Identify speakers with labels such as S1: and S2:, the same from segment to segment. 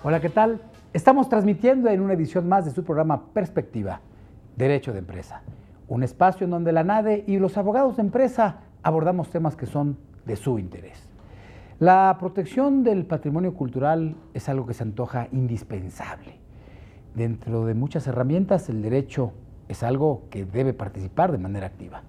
S1: Hola, ¿qué tal? Estamos transmitiendo en una edición más de su programa Perspectiva, Derecho de Empresa. Un espacio en donde la NADE y los abogados de empresa abordamos temas que son de su interés. La protección del patrimonio cultural es algo que se antoja indispensable. Dentro de muchas herramientas, el derecho es algo que debe participar de manera activa.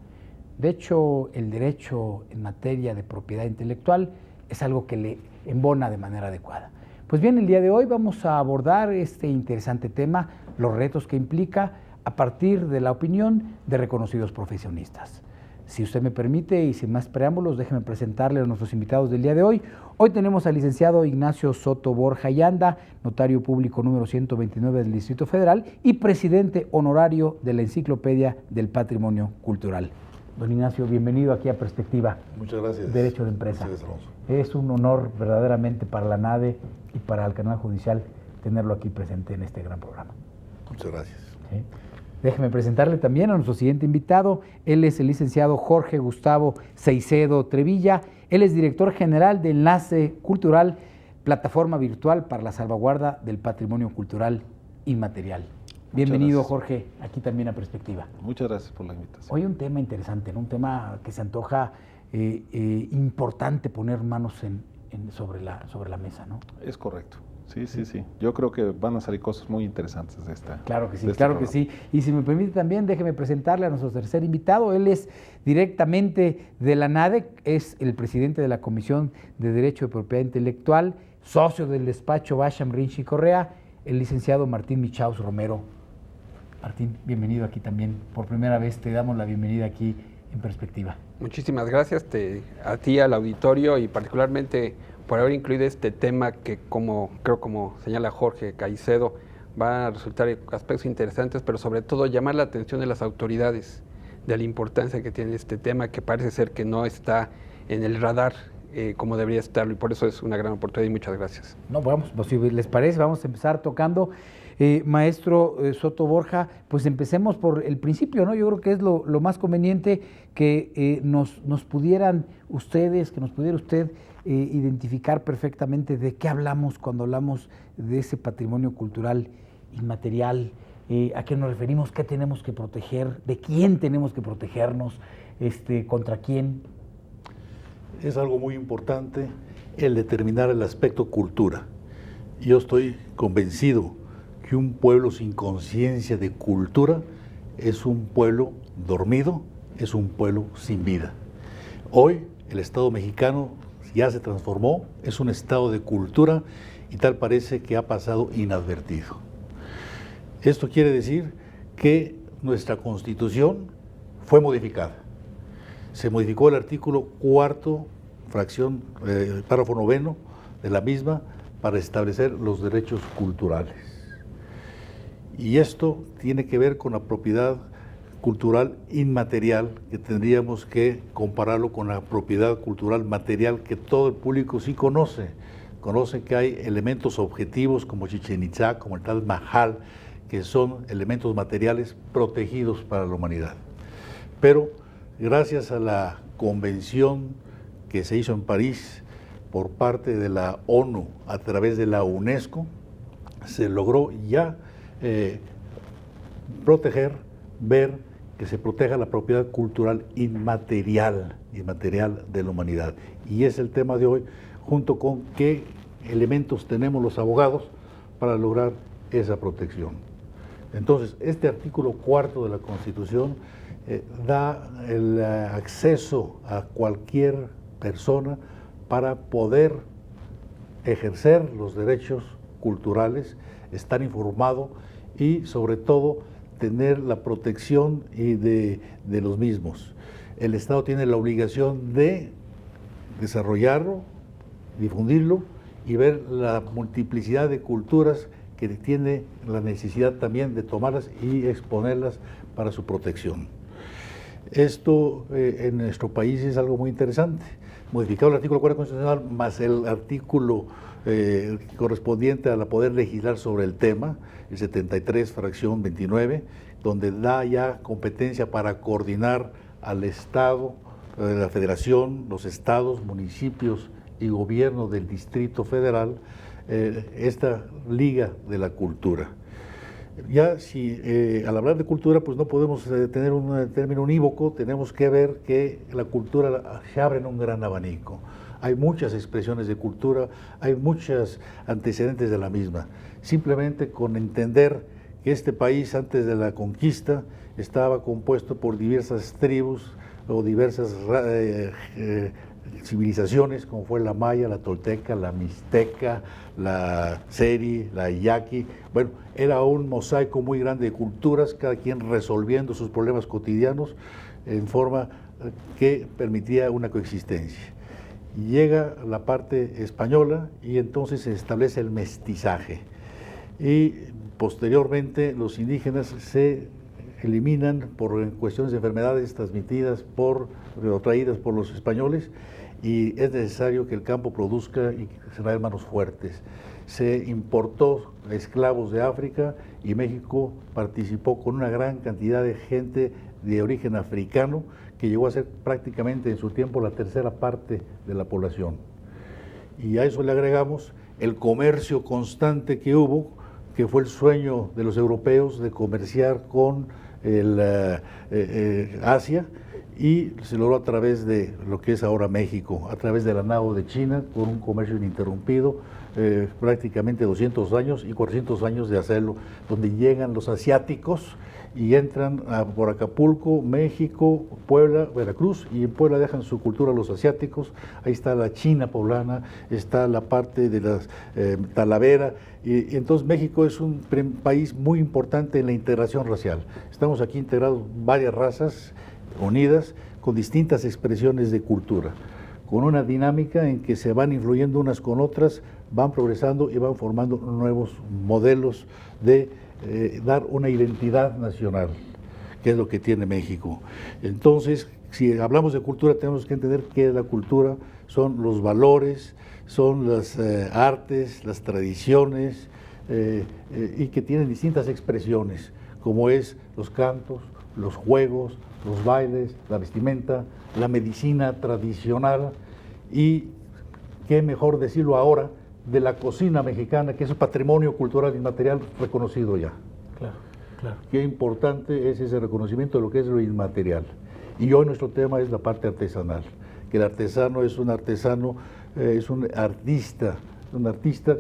S1: De hecho, el derecho en materia de propiedad intelectual es algo que le embona de manera adecuada. Pues bien, el día de hoy vamos a abordar este interesante tema, los retos que implica, a partir de la opinión de reconocidos profesionistas. Si usted me permite y sin más preámbulos, déjeme presentarle a nuestros invitados del día de hoy. Hoy tenemos al licenciado Ignacio Soto Borja y Anda, notario público número 129 del Distrito Federal y presidente honorario de la Enciclopedia del Patrimonio Cultural. Don Ignacio, bienvenido aquí a Perspectiva.
S2: Muchas gracias.
S1: Derecho de Empresa.
S2: Muchas gracias, Alonso.
S1: Es un honor verdaderamente para la NADE y para el canal judicial tenerlo aquí presente en este gran programa.
S2: Muchas gracias.
S1: ¿Sí? Déjeme presentarle también a nuestro siguiente invitado. Él es el licenciado Jorge Gustavo Seicedo Trevilla. Él es director general de Enlace Cultural, plataforma virtual para la salvaguarda del patrimonio cultural inmaterial. Bienvenido, Jorge, aquí también a Perspectiva.
S3: Muchas gracias por la invitación.
S1: Hoy un tema interesante, ¿no? Un tema que se antoja importante poner manos sobre la mesa, ¿no?
S3: Es correcto. Sí. Yo creo que van a salir cosas muy interesantes de esta.
S1: Claro que sí,
S3: programa.
S1: que sí. Y si me permite también, déjeme presentarle a nuestro tercer invitado. Él es directamente de la NADE, es el presidente de la Comisión de Derecho de Propiedad Intelectual, socio del despacho Basham Rinchi Correa, el licenciado Martín Michaus Romero. Martín, bienvenido aquí también. Por primera vez te damos la bienvenida aquí en Perspectiva.
S4: Muchísimas gracias a ti, al auditorio y particularmente por haber incluido este tema que como señala Jorge Caicedo, va a resultar aspectos interesantes, pero sobre todo llamar la atención de las autoridades de la importancia que tiene este tema, que parece ser que no está en el radar como debería estarlo, y por eso es una gran oportunidad y muchas gracias.
S1: No, vamos, pues, si les parece, vamos a empezar tocando. Maestro Soto Borja, pues empecemos por el principio, ¿no? Yo creo que es lo más conveniente que nos pudiera usted identificar perfectamente de qué hablamos cuando hablamos de ese patrimonio cultural inmaterial, a qué nos referimos, qué tenemos que proteger, de quién tenemos que protegernos, contra quién.
S2: Es algo muy importante el determinar el aspecto cultura. Yo estoy convencido que un pueblo sin conciencia de cultura es un pueblo dormido, es un pueblo sin vida. Hoy el Estado mexicano ya se transformó, es un Estado de cultura y tal parece que ha pasado inadvertido. Esto quiere decir que nuestra Constitución fue modificada. Se modificó el artículo 4, párrafo 9 de la misma para establecer los derechos culturales. Y esto tiene que ver con la propiedad cultural inmaterial, que tendríamos que compararlo con la propiedad cultural material que todo el público sí conoce. Conoce que hay elementos objetivos como Chichén Itzá, como el Taj Mahal, que son elementos materiales protegidos para la humanidad. Pero gracias a la convención que se hizo en París por parte de la ONU a través de la UNESCO, se logró ya ver que se proteja la propiedad cultural inmaterial de la humanidad. Y es el tema de hoy, junto con qué elementos tenemos los abogados para lograr esa protección. Entonces, este artículo 4 de la Constitución da el acceso a cualquier persona para poder ejercer los derechos culturales, estar informado y sobre todo tener la protección de los mismos. El Estado tiene la obligación de desarrollarlo, difundirlo y ver la multiplicidad de culturas que tiene la necesidad también de tomarlas y exponerlas para su protección. Esto en nuestro país es algo muy interesante. Modificado el artículo 4 constitucional más el artículo correspondiente a la poder legislar sobre el tema, el 73, fracción 29, donde da ya competencia para coordinar al Estado, la Federación, los estados, municipios y gobierno del Distrito Federal esta liga de la cultura. Ya si al hablar de cultura, pues no podemos tener un término unívoco, tenemos que ver que la cultura se abre en un gran abanico. Hay muchas expresiones de cultura, hay muchos antecedentes de la misma. Simplemente con entender que este país antes de la conquista estaba compuesto por diversas tribus o diversas civilizaciones, como fue la maya, la tolteca, la mixteca, la seri, la yaqui. Bueno, era un mosaico muy grande de culturas, cada quien resolviendo sus problemas cotidianos en forma que permitía una coexistencia. Llega la parte española y entonces se establece el mestizaje. Y posteriormente los indígenas se eliminan por cuestiones de enfermedades transmitidas o traídas por los españoles, y es necesario que el campo produzca y se den manos fuertes. Se importó esclavos de África y México participó con una gran cantidad de gente de origen africano que llegó a ser prácticamente en su tiempo la tercera parte de la población. Y a eso le agregamos el comercio constante que hubo, que fue el sueño de los europeos de comerciar con Asia, y se logró a través de lo que es ahora México, a través de la nao de China, con un comercio ininterrumpido, prácticamente 200 años y 400 años de hacerlo, donde llegan los asiáticos y entran por Acapulco, México, Puebla, Veracruz, y en Puebla dejan su cultura los asiáticos. Ahí está la China poblana, está la parte de la Talavera, y entonces México es un país muy importante en la integración racial. Estamos aquí integrados varias razas unidas con distintas expresiones de cultura, con una dinámica en que se van influyendo unas con otras, van progresando y van formando nuevos modelos de dar una identidad nacional, que es lo que tiene México. Entonces, si hablamos de cultura, tenemos que entender qué es la cultura. Son los valores, son las artes, las tradiciones, y que tienen distintas expresiones, como es los cantos, los juegos, los bailes, la vestimenta, la medicina tradicional, y qué mejor decirlo ahora de la cocina mexicana, que es un patrimonio cultural inmaterial reconocido ya.
S1: Claro, claro.
S2: Qué importante es ese reconocimiento de lo que es lo inmaterial. Y hoy nuestro tema es la parte artesanal, que el artesano es un artesano, es un artista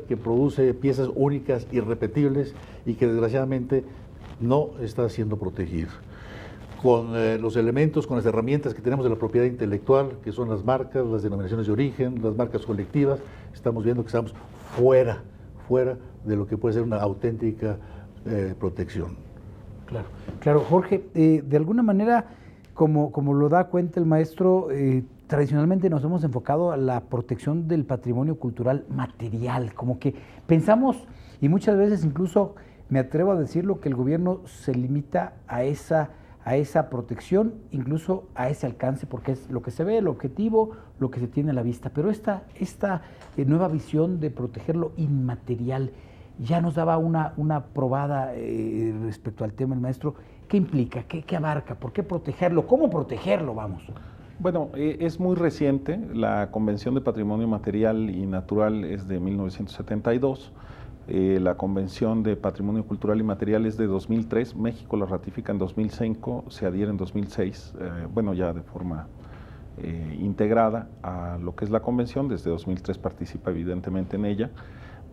S2: que produce piezas únicas, irrepetibles, y que desgraciadamente no está siendo protegido. Con los elementos, con las herramientas que tenemos de la propiedad intelectual, que son las marcas, las denominaciones de origen, las marcas colectivas, estamos viendo que estamos fuera de lo que puede ser una auténtica protección.
S1: Claro, claro. Jorge, de alguna manera, como lo da cuenta el maestro, tradicionalmente nos hemos enfocado a la protección del patrimonio cultural material, como que pensamos, y muchas veces incluso me atrevo a decirlo, que el gobierno se limita a esa protección, incluso a ese alcance, porque es lo que se ve, el objetivo, lo que se tiene a la vista. Pero esta nueva visión de proteger lo inmaterial ya nos daba una probada respecto al tema el maestro. ¿Qué implica? ¿Qué abarca? ¿Por qué protegerlo? ¿Cómo protegerlo? Vamos.
S3: Bueno, es muy reciente. La Convención de Patrimonio Material y Natural es de 1972. La Convención de Patrimonio Cultural y Material es de 2003, México la ratifica en 2005, se adhiere en 2006, bueno, ya de forma integrada a lo que es la Convención. Desde 2003 participa evidentemente en ella,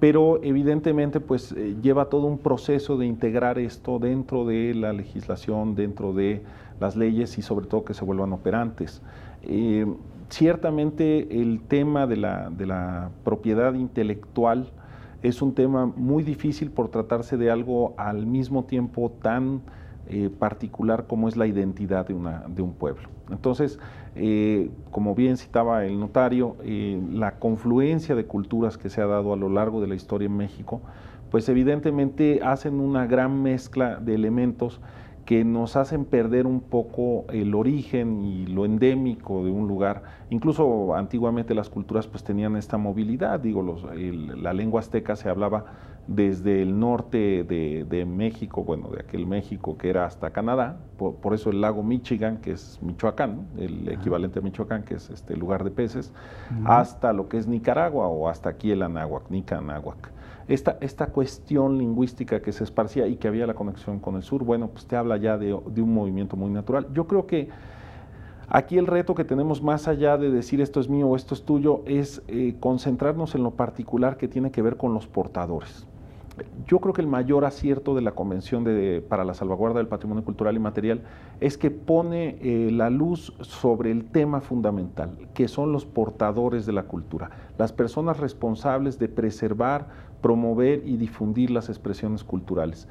S3: pero evidentemente pues lleva todo un proceso de integrar esto dentro de la legislación, dentro de las leyes, y sobre todo que se vuelvan operantes. Ciertamente el tema de la propiedad intelectual es un tema muy difícil por tratarse de algo al mismo tiempo tan particular como es la identidad de un pueblo. Entonces, como bien citaba el notario, la confluencia de culturas que se ha dado a lo largo de la historia en México, pues evidentemente hacen una gran mezcla de elementos que nos hacen perder un poco el origen y lo endémico de un lugar. Incluso antiguamente las culturas pues tenían esta movilidad, digo, la lengua azteca se hablaba desde el norte de México, bueno, de aquel México que era hasta Canadá, por eso el lago Michigan, que es Michoacán, el equivalente a Michoacán, que es este lugar de peces, hasta lo que es Nicaragua o hasta aquí el Anáhuac, Nica-Anáhuac. Esta cuestión lingüística que se esparcía y que había la conexión con el sur, bueno, pues te habla ya de un movimiento muy natural. Yo creo que aquí el reto que tenemos, más allá de decir esto es mío o esto es tuyo, es concentrarnos en lo particular que tiene que ver con los portadores. Yo creo que el mayor acierto de la Convención para la Salvaguarda del Patrimonio Cultural y Material es que pone la luz sobre el tema fundamental, que son los portadores de la cultura, las personas responsables de preservar, promover y difundir las expresiones culturales.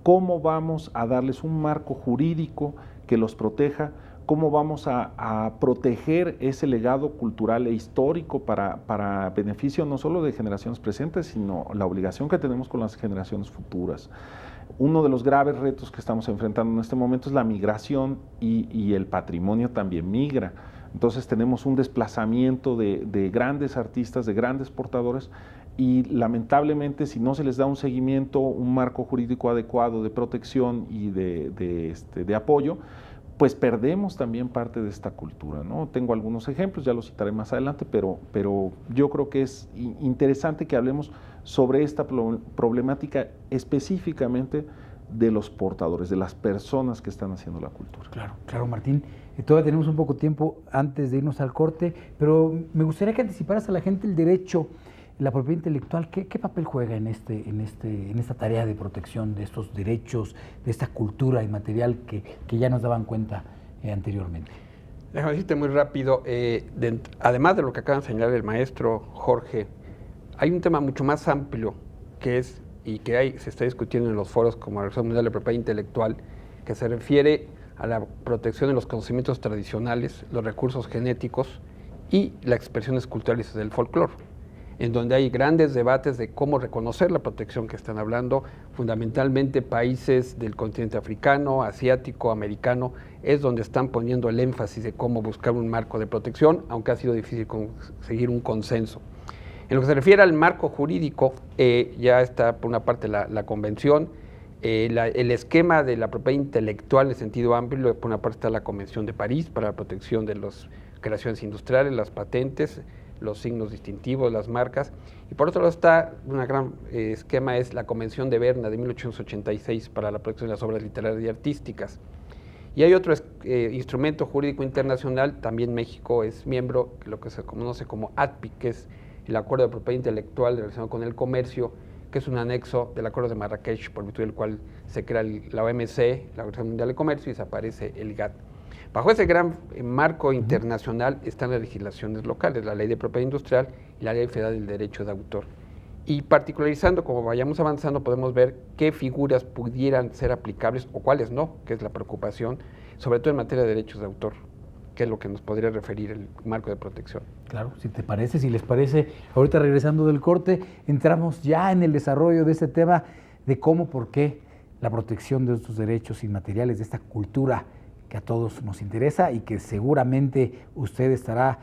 S3: ¿Cómo vamos a darles un marco jurídico que los proteja? ¿Cómo vamos a proteger ese legado cultural e histórico para beneficio no solo de generaciones presentes, sino la obligación que tenemos con las generaciones futuras? Uno de los graves retos que estamos enfrentando en este momento es la migración y el patrimonio también migra. Entonces tenemos un desplazamiento de grandes artistas, de grandes portadores, y lamentablemente si no se les da un seguimiento, un marco jurídico adecuado de protección y de apoyo, pues perdemos también parte de esta cultura, ¿no? Tengo algunos ejemplos, ya los citaré más adelante, pero yo creo que es interesante que hablemos sobre esta problemática específicamente de los portadores, de las personas que están haciendo la cultura.
S1: Claro, claro, Martín. Todavía tenemos un poco de tiempo antes de irnos al corte, pero me gustaría que anticiparas a la gente el derecho, la propiedad intelectual. ¿Qué papel juega en esta tarea de protección de estos derechos, de esta cultura inmaterial que ya nos daban cuenta anteriormente?
S4: Déjame decirte muy rápido, además de lo que acaba de señalar el maestro Jorge, hay un tema mucho más amplio que es, y que se está discutiendo en los foros como la Organización Mundial de Propiedad Intelectual, que se refiere a la protección de los conocimientos tradicionales, los recursos genéticos y las expresiones culturales del folclore, en donde hay grandes debates de cómo reconocer la protección que están hablando. Fundamentalmente países del continente africano, asiático, americano, es donde están poniendo el énfasis de cómo buscar un marco de protección, aunque ha sido difícil conseguir un consenso. En lo que se refiere al marco jurídico, ya está por una parte la convención, el esquema de la propiedad intelectual en sentido amplio. Por una parte está la Convención de París para la protección de las creaciones industriales, las patentes, los signos distintivos, las marcas, y por otro lado está un gran esquema, es la Convención de Berna de 1886 para la protección de las obras literarias y artísticas. Y hay otro instrumento jurídico internacional, también México es miembro, lo que se conoce como ADPI, que es el Acuerdo de Propiedad Intelectual relacionado con el comercio, que es un anexo del Acuerdo de Marrakech, por virtud del cual se crea la OMC, la Organización Mundial de Comercio, y desaparece el GATT. Bajo ese gran marco internacional están las legislaciones locales, la Ley de Propiedad Industrial y la Ley Federal del Derecho de Autor. Y particularizando, como vayamos avanzando, podemos ver qué figuras pudieran ser aplicables o cuáles no, que es la preocupación, sobre todo en materia de derechos de autor, que es lo que nos podría referir el marco de protección.
S1: Claro, si les parece, ahorita regresando del corte, entramos ya en el desarrollo de este tema de cómo, por qué la protección de estos derechos inmateriales, de esta cultura que a todos nos interesa y que seguramente usted estará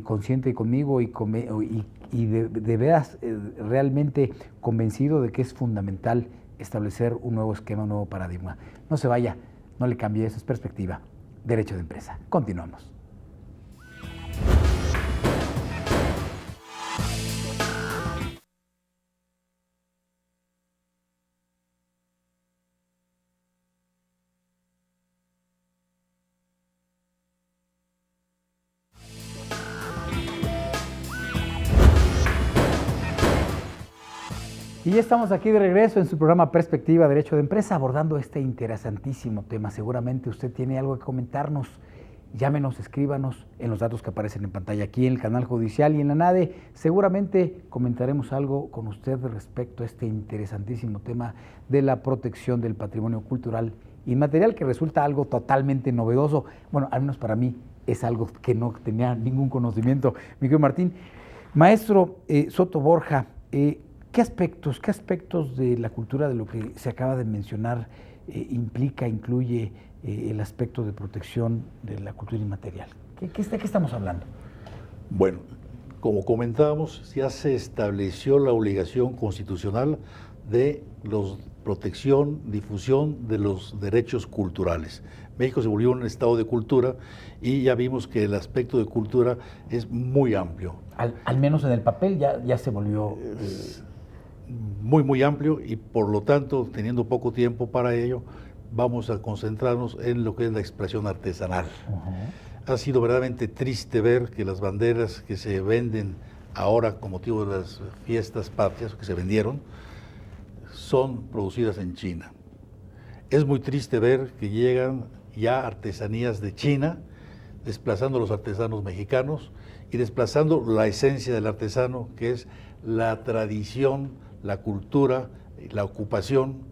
S1: consciente conmigo y de veras realmente convencido de que es fundamental establecer un nuevo esquema, un nuevo paradigma. No se vaya, no le cambie, esa es Perspectiva, Derecho de Empresa. Continuamos. Y ya estamos aquí de regreso en su programa Perspectiva, Derecho de Empresa, abordando este interesantísimo tema. Seguramente usted tiene algo que comentarnos. Llámenos, escríbanos en los datos que aparecen en pantalla aquí en el canal judicial y en la NADE. Seguramente comentaremos algo con usted respecto a este interesantísimo tema de la protección del patrimonio cultural inmaterial, que resulta algo totalmente novedoso. Bueno, al menos para mí es algo que no tenía ningún conocimiento. Miguel Martín, maestro Soto Borja, ¿qué aspectos de la cultura de lo que se acaba de mencionar incluye el aspecto de protección de la cultura inmaterial? ¿De qué estamos hablando?
S2: Bueno, como comentábamos, ya se estableció la obligación constitucional de protección, difusión de los derechos culturales. México se volvió un estado de cultura y ya vimos que el aspecto de cultura es muy amplio.
S1: Al menos en el papel ya se volvió...
S2: Muy amplio, y por lo tanto, teniendo poco tiempo para ello, vamos a concentrarnos en lo que es la expresión artesanal. Ha sido verdaderamente triste ver que las banderas que se venden ahora con motivo de las fiestas patrias, que se vendieron, son producidas en China. Es muy triste ver que llegan ya artesanías de China, desplazando a los artesanos mexicanos y desplazando la esencia del artesano, que es la tradición, la cultura, la ocupación,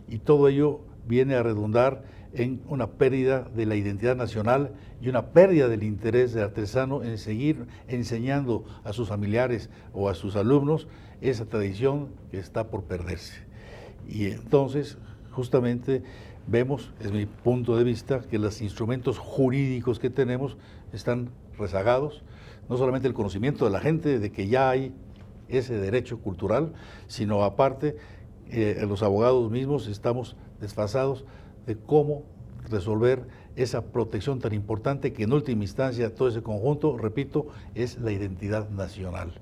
S2: y todo ello viene a redundar en una pérdida de la identidad nacional y una pérdida del interés del artesano en seguir enseñando a sus familiares o a sus alumnos esa tradición que está por perderse. Y entonces, justamente, vemos, es mi punto de vista, que los instrumentos jurídicos que tenemos están rezagados, no solamente el conocimiento de la gente de que ya hay ese derecho cultural, sino aparte, los abogados mismos estamos desfasados de cómo resolver esa protección tan importante que en última instancia todo ese conjunto, repito, es la identidad nacional.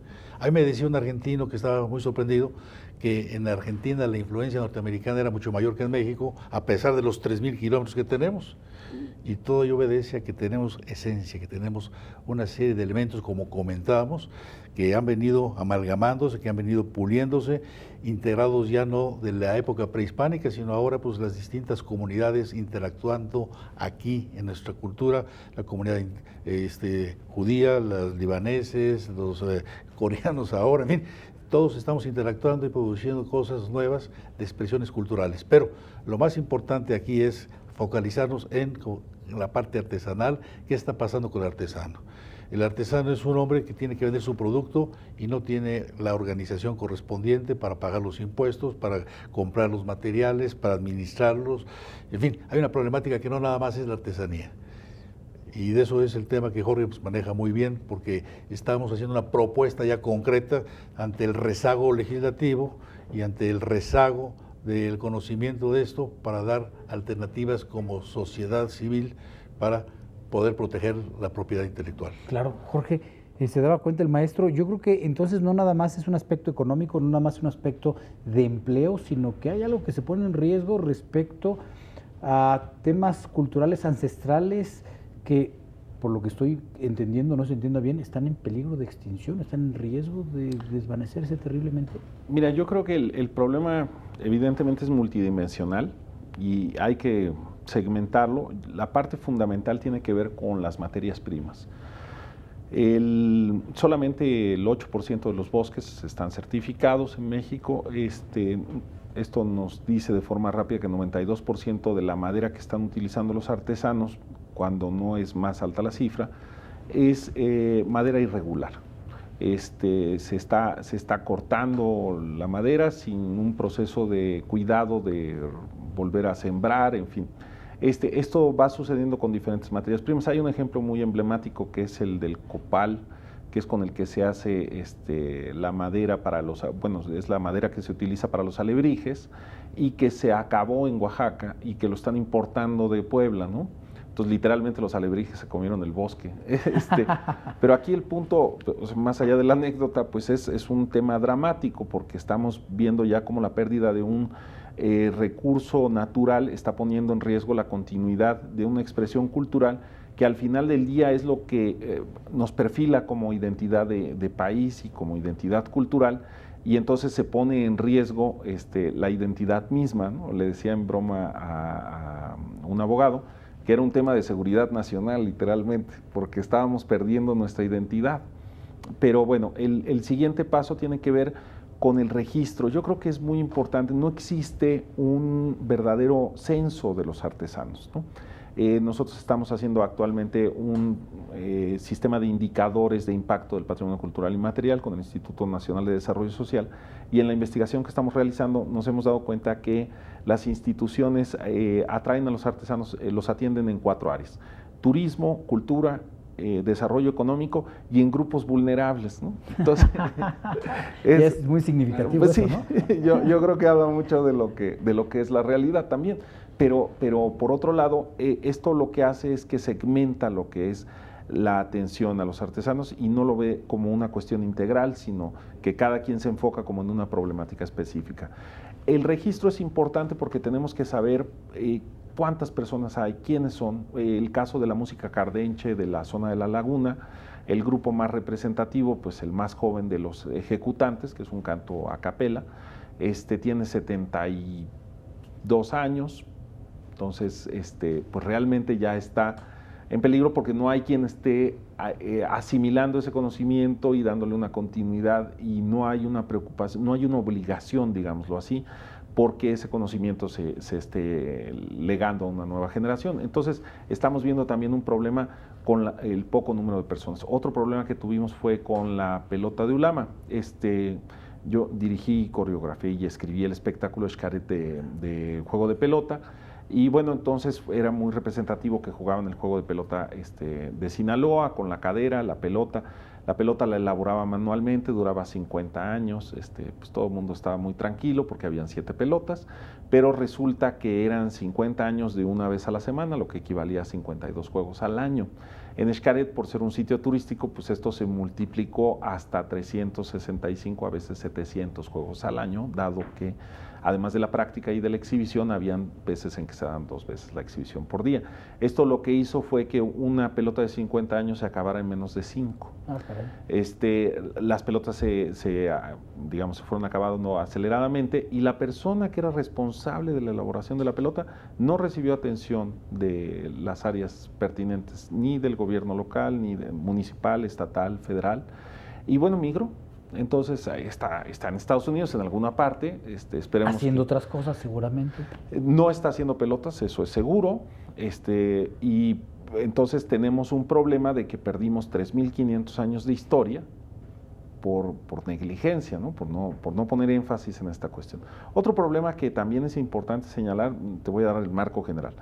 S2: A mí me decía un argentino que estaba muy sorprendido que en Argentina la influencia norteamericana era mucho mayor que en México, a pesar de los 3.000 kilómetros que tenemos. Y todo ello obedece a que tenemos esencia, que tenemos una serie de elementos, como comentábamos, que han venido amalgamándose, que han venido puliéndose, integrados ya no de la época prehispánica, sino ahora pues las distintas comunidades interactuando aquí en nuestra cultura, la comunidad judía, los libaneses, los coreanos ahora, en fin, todos estamos interactuando y produciendo cosas nuevas de expresiones culturales. Pero lo más importante aquí es focalizarnos en la parte artesanal. ¿Qué está pasando con el artesano? El artesano es un hombre que tiene que vender su producto y no tiene la organización correspondiente para pagar los impuestos, para comprar los materiales, para administrarlos. En fin, hay una problemática que no nada más es la artesanía. Y de eso es el tema que Jorge pues maneja muy bien, porque estamos haciendo una propuesta ya concreta ante el rezago legislativo y ante el rezago del conocimiento de esto, para dar alternativas como sociedad civil para poder proteger la propiedad intelectual.
S1: Claro, Jorge, se daba cuenta el maestro, yo creo que entonces no nada más es un aspecto económico, no nada más es un aspecto de empleo, sino que hay algo que se pone en riesgo respecto a temas culturales ancestrales que, por lo que estoy entendiendo, no se entienda bien, están en peligro de extinción, están en riesgo de desvanecerse terriblemente.
S3: Mira, yo creo que el problema evidentemente es multidimensional y hay que segmentarlo. La parte fundamental tiene que ver con las materias primas. Solamente el 8% de los bosques están certificados en México. Esto nos dice de forma rápida que el 92% de la madera que están utilizando los artesanos, cuando no es más alta la cifra, es madera irregular. Se está cortando la madera sin un proceso de cuidado de volver a sembrar, en fin. Esto va sucediendo con diferentes materias primas. Hay un ejemplo muy emblemático que es el del copal, que es con el que se hace la madera para es la madera que se utiliza para los alebrijes y que se acabó en Oaxaca y que lo están importando de Puebla, ¿no? Entonces, literalmente los alebrijes se comieron el bosque. Pero aquí el punto, más allá de la anécdota, pues es un tema dramático, porque estamos viendo ya cómo la pérdida de un recurso natural está poniendo en riesgo la continuidad de una expresión cultural que al final del día es lo que nos perfila como identidad de país y como identidad cultural, y entonces se pone en riesgo la identidad misma, ¿no? Le decía en broma a un abogado que era un tema de seguridad nacional, literalmente, porque estábamos perdiendo nuestra identidad. Pero bueno, el siguiente paso tiene que ver con el registro. Yo creo que es muy importante, no existe un verdadero censo de los artesanos, ¿no? Nosotros estamos haciendo actualmente un sistema de indicadores de impacto del patrimonio cultural inmaterial con el Instituto Nacional de Desarrollo Social, y en la investigación que estamos realizando nos hemos dado cuenta que las instituciones atraen a los artesanos, los atienden en 4 áreas: turismo, cultura, desarrollo económico y en grupos vulnerables, ¿no? Entonces,
S1: es muy significativo
S3: pues
S1: eso,
S3: sí,
S1: ¿no?
S3: yo creo que habla mucho de lo que es la realidad también. Pero por otro lado, esto lo que hace es que segmenta lo que es la atención a los artesanos y no lo ve como una cuestión integral, sino que cada quien se enfoca como en una problemática específica. El registro es importante porque tenemos que saber cuántas personas hay, quiénes son. El caso de la música cardenche de la zona de la Laguna, el grupo más representativo, pues el más joven de los ejecutantes, que es un canto a capela, tiene 72 años. Entonces, pues realmente ya está en peligro porque no hay quien esté asimilando ese conocimiento y dándole una continuidad, y no hay una preocupación, no hay una obligación, digámoslo así, porque ese conocimiento se esté legando a una nueva generación. Entonces, estamos viendo también un problema con el poco número de personas. Otro problema que tuvimos fue con la pelota de Ulama. Yo dirigí, coreografié y escribí el espectáculo Xcaret de juego de pelota. Y bueno, entonces era muy representativo que jugaban el juego de pelota de Sinaloa, con la cadera, la pelota. La pelota la elaboraba manualmente, duraba 50 años, pues todo el mundo estaba muy tranquilo porque habían 7 pelotas, pero resulta que eran 50 años de una vez a la semana, lo que equivalía a 52 juegos al año. En Xcaret, por ser un sitio turístico, pues esto se multiplicó hasta 365, a veces 700 juegos al año, dado que además de la práctica y de la exhibición, habían veces en que se daban 2 veces la exhibición por día. Esto lo que hizo fue que una pelota de 50 años se acabara en menos de 5. Las pelotas se fueron acabando aceleradamente, y la persona que era responsable de la elaboración de la pelota no recibió atención de las áreas pertinentes, ni del gobierno local, ni municipal, estatal, federal, y bueno, migró. Entonces está en Estados Unidos en alguna parte, esperemos
S1: haciendo otras cosas seguramente.
S3: No está haciendo pelotas, eso es seguro, y entonces tenemos un problema de que perdimos 3.500 años de historia por negligencia, ¿no? Por no poner énfasis en esta cuestión. Otro problema que también es importante señalar, te voy a dar el marco general,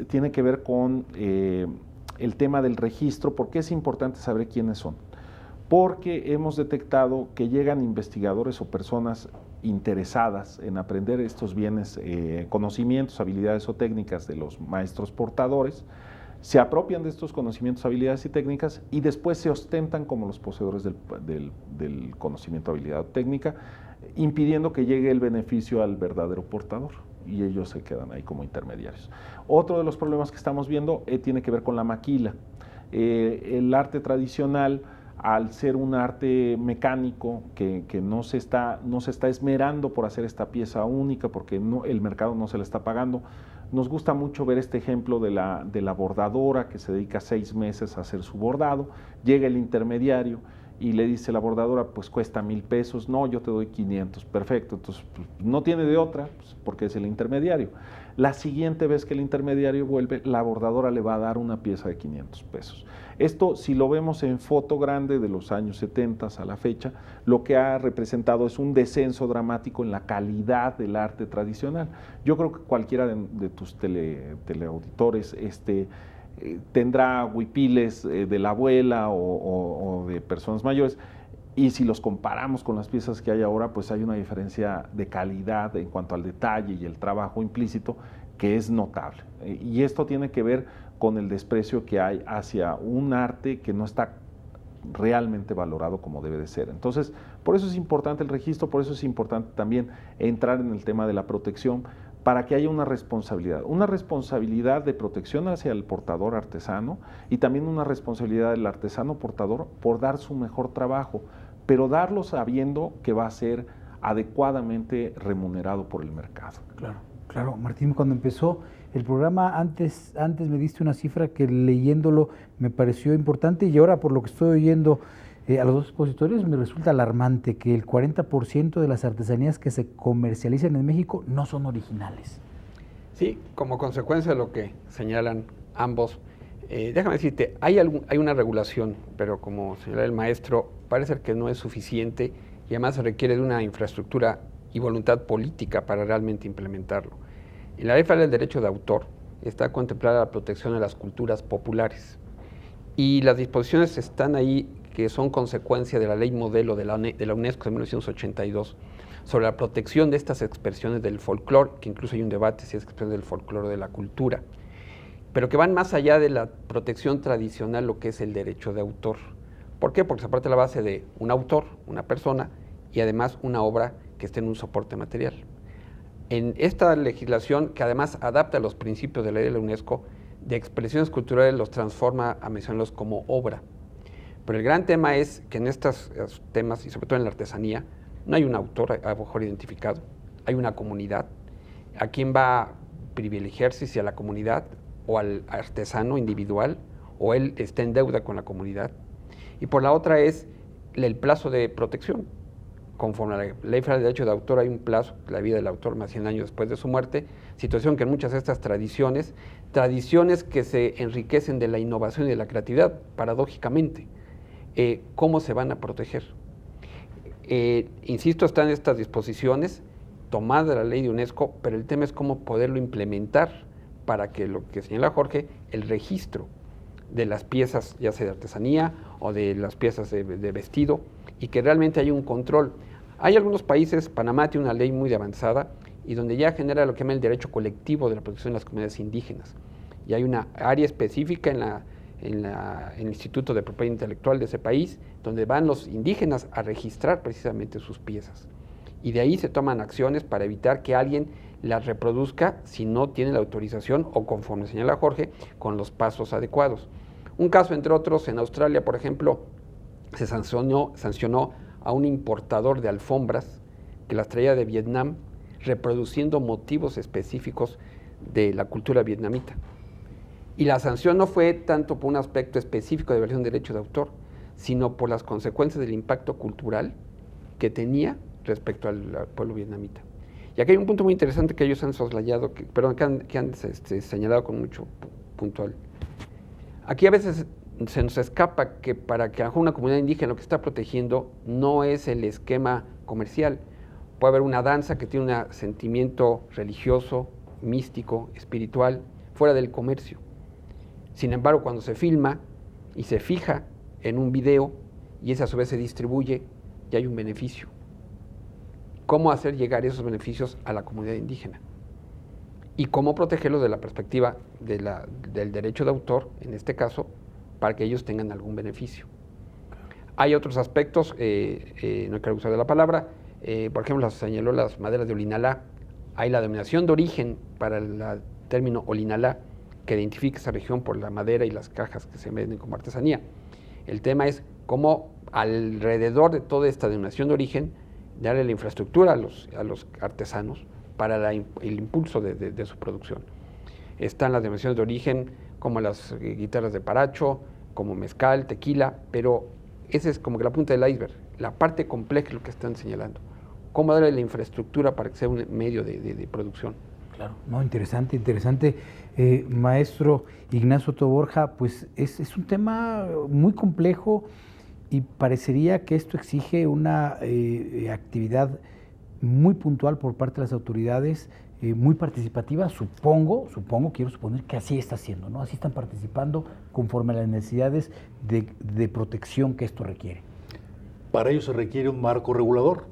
S3: tiene que ver con el tema del registro. ¿Por qué es importante saber quiénes son? Porque hemos detectado que llegan investigadores o personas interesadas en aprender estos bienes, conocimientos, habilidades o técnicas de los maestros portadores, se apropian de estos conocimientos, habilidades y técnicas, y después se ostentan como los poseedores del conocimiento, habilidad o técnica, impidiendo que llegue el beneficio al verdadero portador, y ellos se quedan ahí como intermediarios. Otro de los problemas que estamos viendo tiene que ver con la maquila. El arte tradicional, al ser un arte mecánico que no se está esmerando por hacer esta pieza única, porque el mercado no se la está pagando. Nos gusta mucho ver este ejemplo de la bordadora que se dedica 6 meses a hacer su bordado. Llega el intermediario y le dice la bordadora, pues cuesta 1,000 pesos, no, yo te doy 500, perfecto. Entonces pues, no tiene de otra, pues, porque es el intermediario. La siguiente vez que el intermediario vuelve, la bordadora le va a dar una pieza de 500 pesos. Esto, si lo vemos en foto grande de los años 70 a la fecha, lo que ha representado es un descenso dramático en la calidad del arte tradicional. Yo creo que cualquiera de tus teleauditores tendrá huipiles de la abuela o de personas mayores, y si los comparamos con las piezas que hay ahora, pues hay una diferencia de calidad en cuanto al detalle y el trabajo implícito que es notable. Y esto tiene que ver con el desprecio que hay hacia un arte que no está realmente valorado como debe de ser. Entonces, por eso es importante el registro, por eso es importante también entrar en el tema de la protección, para que haya una responsabilidad de protección hacia el portador artesano, y también una responsabilidad del artesano portador por dar su mejor trabajo, pero darlo sabiendo que va a ser adecuadamente remunerado por el mercado.
S1: Claro, Martín, cuando empezó el programa, antes me diste una cifra que leyéndolo me pareció importante, y ahora por lo que estoy oyendo A los dos expositores me resulta alarmante que el 40% de las artesanías que se comercializan en México no son originales.
S4: Sí, como consecuencia de lo que señalan ambos, déjame decirte, hay una regulación, pero como señala el maestro, parece que no es suficiente y además se requiere de una infraestructura y voluntad política para realmente implementarlo. En la Ley Federal del Derecho de Autor está contemplada la protección de las culturas populares y las disposiciones están ahí que son consecuencia de la ley modelo de la UNESCO de 1982 sobre la protección de estas expresiones del folclore, que incluso hay un debate si es expresión del folclore o de la cultura, pero que van más allá de la protección tradicional, lo que es el derecho de autor. ¿Por qué? Porque se parte de la base de un autor, una persona, y además una obra que esté en un soporte material. En esta legislación, que además adapta los principios de la ley de la UNESCO, de expresiones culturales los transforma a mencionarlos como obra. Pero el gran tema es que en estos temas, y sobre todo en la artesanía, no hay un autor a lo mejor identificado, hay una comunidad. ¿A quién va a privilegiarse? Si a la comunidad o al artesano individual, o él está en deuda con la comunidad. Y por la otra es el plazo de protección. Conforme a la Ley Federal de Derecho de Autor hay un plazo, la vida del autor más de 100 años después de su muerte, situación que en muchas de estas tradiciones que se enriquecen de la innovación y de la creatividad, paradójicamente, ¿cómo se van a proteger? Insisto, están estas disposiciones tomadas de la ley de UNESCO, pero el tema es cómo poderlo implementar para que lo que señala Jorge, el registro de las piezas, ya sea de artesanía o de las piezas de vestido, y que realmente haya un control. Hay algunos países, Panamá tiene una ley muy avanzada, y donde ya genera lo que llama el derecho colectivo de la protección de las comunidades indígenas. Y hay una área específica en el Instituto de Propiedad Intelectual de ese país, donde van los indígenas a registrar precisamente sus piezas. Y de ahí se toman acciones para evitar que alguien las reproduzca si no tiene la autorización o, conforme señala Jorge, con los pasos adecuados. Un caso, entre otros, en Australia, por ejemplo, se sancionó a un importador de alfombras que las traía de Vietnam, reproduciendo motivos específicos de la cultura vietnamita. Y la sanción no fue tanto por un aspecto específico de violación de derecho de autor, sino por las consecuencias del impacto cultural que tenía respecto al pueblo vietnamita. Y aquí hay un punto muy interesante que ellos han soslayado, que han señalado con mucho puntual. Aquí a veces se nos escapa que para que una comunidad indígena lo que está protegiendo no es el esquema comercial. Puede haber una danza que tiene un sentimiento religioso, místico, espiritual, fuera del comercio. Sin embargo, cuando se filma y se fija en un video y ese a su vez se distribuye, ya hay un beneficio. ¿Cómo hacer llegar esos beneficios a la comunidad indígena? Y cómo protegerlos de la perspectiva del derecho de autor, en este caso, para que ellos tengan algún beneficio. Hay otros aspectos, no quiero usar de la palabra, por ejemplo, señaló las maderas de Olinalá. Hay la denominación de origen para el término Olinalá, que identifica esa región por la madera y las cajas que se venden como artesanía. El tema es cómo alrededor de toda esta denominación de origen darle la infraestructura a los artesanos para el impulso de su producción. Están las denominaciones de origen como las guitarras de Paracho, como mezcal, tequila, pero esa es como que la punta del iceberg. La parte compleja es lo que están señalando. Cómo darle la infraestructura para que sea un medio de producción.
S1: Claro, no, interesante. Maestro Ignacio Toborja, pues es un tema muy complejo y parecería que esto exige una actividad muy puntual por parte de las autoridades, muy participativa, quiero suponer que así está siendo, ¿no? Así están participando conforme a las necesidades de protección que esto requiere.
S2: Para ello se requiere un marco regulador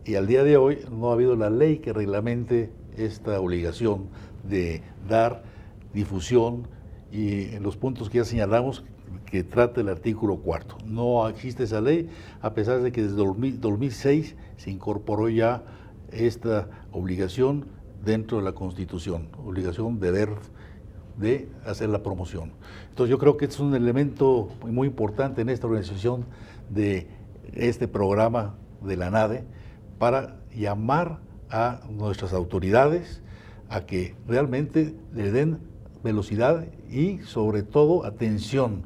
S2: y al día de hoy no ha habido la ley que reglamente esta obligación de dar difusión y en los puntos que ya señalamos que trata el artículo 4. No existe esa ley, a pesar de que desde 2006 se incorporó ya esta obligación dentro de la Constitución, obligación, deber de hacer la promoción. Entonces yo creo que es un elemento muy importante en esta organización de este programa de la NADE para llamar a nuestras autoridades a que realmente le den velocidad y sobre todo atención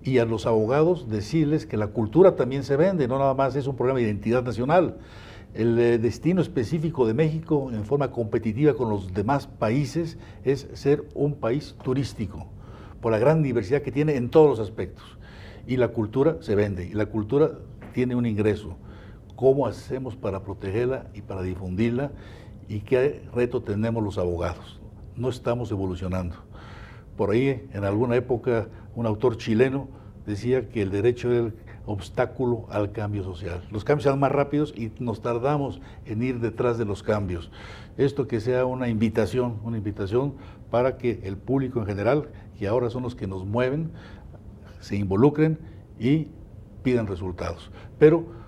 S2: Y a los abogados decirles que la cultura también se vende, no nada más es un problema de identidad nacional. El destino específico de México en forma competitiva con los demás países es ser un país turístico, por la gran diversidad que tiene en todos los aspectos. Y la cultura se vende, y la cultura tiene un ingreso. ¿Cómo hacemos para protegerla y para difundirla? ¿Y qué reto tenemos los abogados? No estamos evolucionando. Por ahí, en alguna época, un autor chileno decía que el derecho era el obstáculo al cambio social. Los cambios sean más rápidos y nos tardamos en ir detrás de los cambios. Esto que sea una invitación para que el público en general, que ahora son los que nos mueven, se involucren y pidan resultados. Pero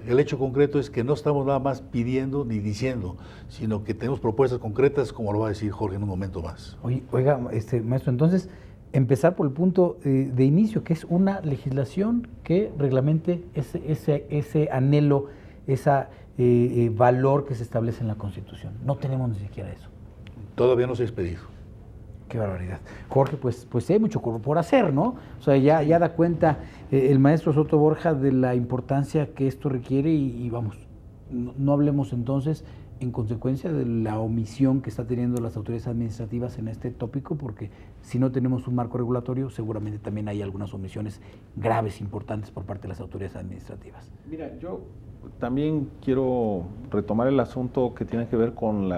S2: el hecho concreto es que no estamos nada más pidiendo ni diciendo, sino que tenemos propuestas concretas, como lo va a decir Jorge en un momento más.
S1: Oiga, maestro, entonces, empezar por el punto de inicio, que es una legislación que reglamente ese anhelo, ese valor que se establece en la Constitución. No tenemos ni siquiera eso.
S2: Todavía no se ha expedido.
S1: Qué barbaridad. Jorge, pues hay mucho por hacer, ¿no? O sea, ya da cuenta el maestro Soto Borja de la importancia que esto requiere y vamos, no hablemos entonces en consecuencia de la omisión que está teniendo las autoridades administrativas en este tópico, porque si no tenemos un marco regulatorio, seguramente también hay algunas omisiones graves, importantes por parte de las autoridades administrativas.
S3: Mira, yo también quiero retomar el asunto que tiene que ver con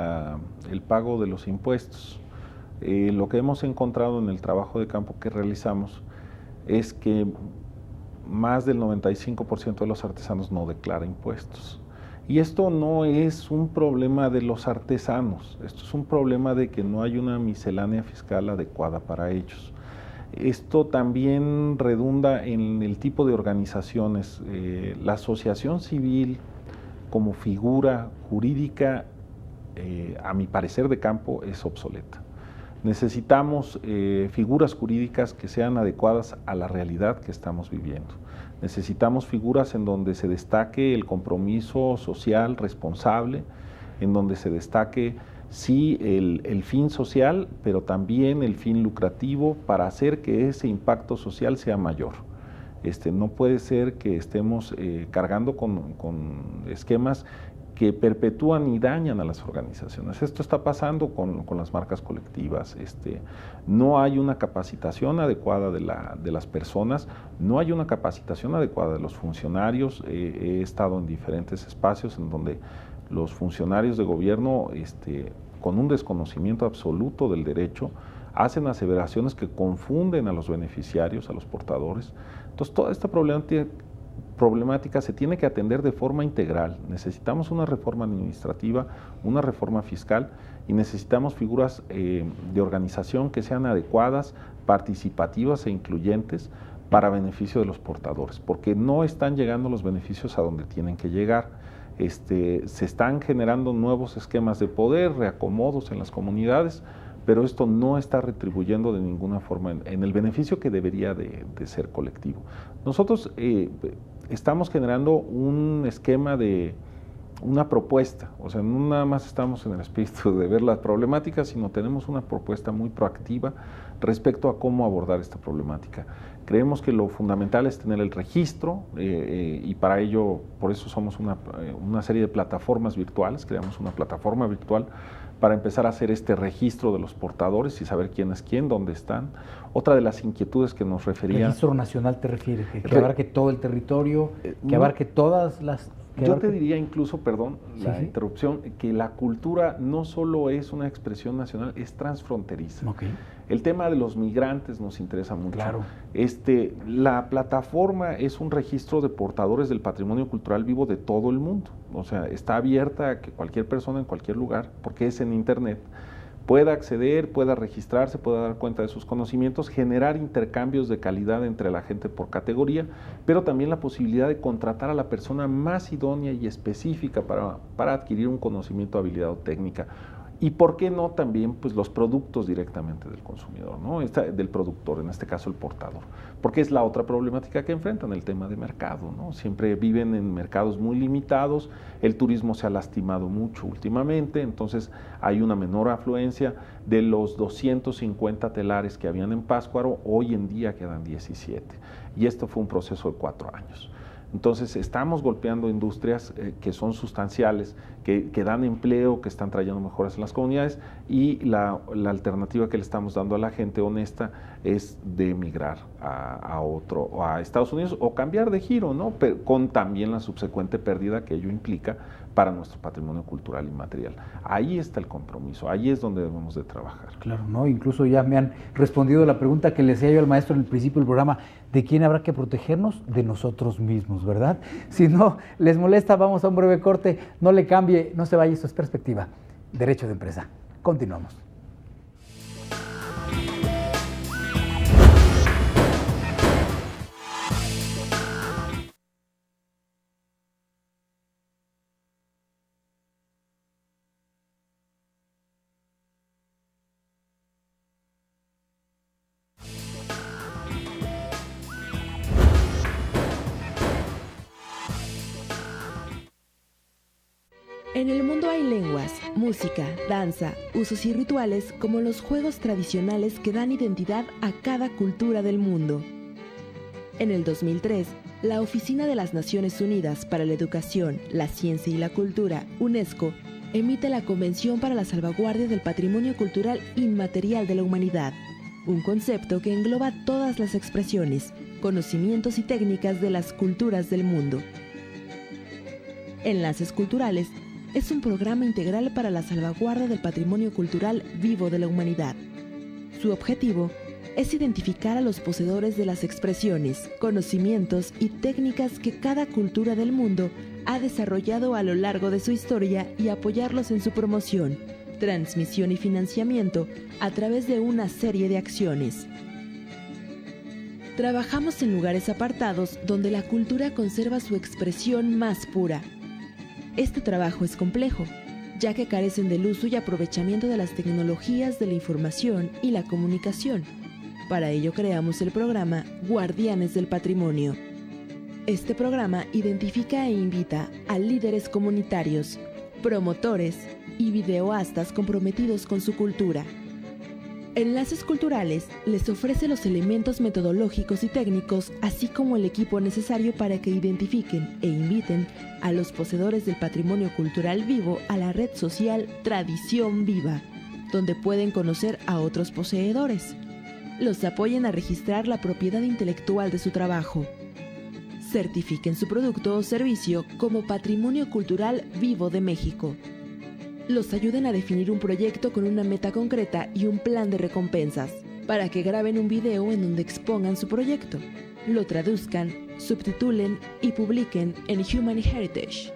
S3: el pago de los impuestos. Lo que hemos encontrado en el trabajo de campo que realizamos es que más del 95% de los artesanos no declara impuestos. Y esto no es un problema de los artesanos, esto es un problema de que no hay una miscelánea fiscal adecuada para ellos. Esto también redunda en el tipo de organizaciones. La asociación civil como figura jurídica, a mi parecer de campo, es obsoleta. Necesitamos figuras jurídicas que sean adecuadas a la realidad que estamos viviendo. Necesitamos figuras en donde se destaque el compromiso social responsable, en donde se destaque, sí, el fin social, pero también el fin lucrativo para hacer que ese impacto social sea mayor. No puede ser que estemos cargando con esquemas que perpetúan y dañan a las organizaciones. Esto está pasando con las marcas colectivas. No hay una capacitación adecuada de las personas, no hay una capacitación adecuada de los funcionarios. He estado en diferentes espacios en donde los funcionarios de gobierno, con un desconocimiento absoluto del derecho, hacen aseveraciones que confunden a los beneficiarios, a los portadores. Entonces, toda esta problemática se tiene que atender de forma integral. Necesitamos una reforma administrativa, una reforma fiscal y necesitamos figuras de organización que sean adecuadas, participativas e incluyentes para beneficio de los portadores, porque no están llegando los beneficios a donde tienen que llegar. Se están generando nuevos esquemas de poder, reacomodos en las comunidades, pero esto no está retribuyendo de ninguna forma en el beneficio que debería de ser colectivo. Nosotros estamos generando un esquema de una propuesta, o sea, no nada más estamos en el espíritu de ver las problemáticas, sino tenemos una propuesta muy proactiva respecto a cómo abordar esta problemática. Creemos que lo fundamental es tener el registro y para ello, por eso somos una serie de plataformas virtuales, creamos una plataforma virtual para empezar a hacer este registro de los portadores y saber quién es quién, dónde están. Otra de las inquietudes que nos refería...
S1: ¿Registro nacional te refieres? ¿Que abarque todo el territorio? ¿Que abarque todas las...?
S3: Yo te diría incluso, perdón, la interrupción, que la cultura no solo es una expresión nacional, es transfronteriza.
S1: Okay.
S3: El tema de los migrantes nos interesa mucho.
S1: Claro.
S3: La plataforma es un registro de portadores del patrimonio cultural vivo de todo el mundo. O sea, está abierta a que cualquier persona en cualquier lugar, porque es en internet, pueda acceder, pueda registrarse, pueda dar cuenta de sus conocimientos, generar intercambios de calidad entre la gente por categoría, pero también la posibilidad de contratar a la persona más idónea y específica para adquirir un conocimiento, habilidad o técnica. Y por qué no también pues, los productos directamente del consumidor, ¿no? Del productor, en este caso el portador. Porque es la otra problemática que enfrentan, el tema de mercado, ¿no? Siempre viven en mercados muy limitados, el turismo se ha lastimado mucho últimamente, entonces hay una menor afluencia. De los 250 telares que habían en Pátzcuaro, hoy en día quedan 17. Y esto fue un proceso de 4 años. Entonces estamos golpeando industrias que son sustanciales, que dan empleo, que están trayendo mejoras en las comunidades, y la alternativa que le estamos dando a la gente honesta es de emigrar a Estados Unidos o cambiar de giro, ¿no? Pero con también la subsecuente pérdida que ello implica para nuestro patrimonio cultural inmaterial. Ahí está el compromiso, ahí es donde debemos de trabajar.
S1: Claro, ¿no? Incluso ya me han respondido la pregunta que le hacía yo al maestro en el principio del programa: ¿de quién habrá que protegernos? De nosotros mismos, ¿verdad? Si no les molesta, vamos a un breve corte. No le cambie, no se vaya, esto es Perspectiva, Derecho de Empresa. Continuamos.
S5: En el mundo hay lenguas, música, danza, usos y rituales como los juegos tradicionales que dan identidad a cada cultura del mundo. En el 2003, la Oficina de las Naciones Unidas para la Educación, la Ciencia y la Cultura, UNESCO, emite la Convención para la Salvaguardia del Patrimonio Cultural Inmaterial de la Humanidad, un concepto que engloba todas las expresiones, conocimientos y técnicas de las culturas del mundo. Enlaces Culturales es un programa integral para la salvaguarda del patrimonio cultural vivo de la humanidad. Su objetivo es identificar a los poseedores de las expresiones, conocimientos y técnicas que cada cultura del mundo ha desarrollado a lo largo de su historia y apoyarlos en su promoción, transmisión y financiamiento a través de una serie de acciones. Trabajamos en lugares apartados donde la cultura conserva su expresión más pura. Este trabajo es complejo, ya que carecen del uso y aprovechamiento de las tecnologías de la información y la comunicación. Para ello creamos el programa Guardianes del Patrimonio. Este programa identifica e invita a líderes comunitarios, promotores y videoastas comprometidos con su cultura. Enlaces Culturales les ofrece los elementos metodológicos y técnicos, así como el equipo necesario para que identifiquen e inviten a los poseedores del patrimonio cultural vivo a la red social Tradición Viva, donde pueden conocer a otros poseedores. Los apoyen a registrar la propiedad intelectual de su trabajo. Certifiquen su producto o servicio como Patrimonio Cultural Vivo de México. Los ayuden a definir un proyecto con una meta concreta y un plan de recompensas, para que graben un video en donde expongan su proyecto, lo traduzcan, subtitulen y publiquen en Human Heritage.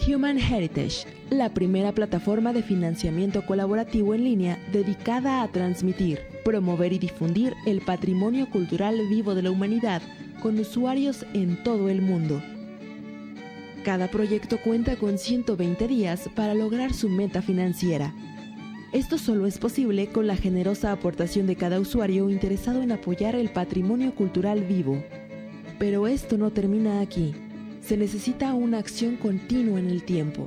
S5: Human Heritage, la primera plataforma de financiamiento colaborativo en línea dedicada a transmitir, promover y difundir el patrimonio cultural vivo de la humanidad con usuarios en todo el mundo. Cada proyecto cuenta con 120 días para lograr su meta financiera. Esto solo es posible con la generosa aportación de cada usuario interesado en apoyar el patrimonio cultural vivo. Pero esto no termina aquí. Se necesita una acción continua en el tiempo.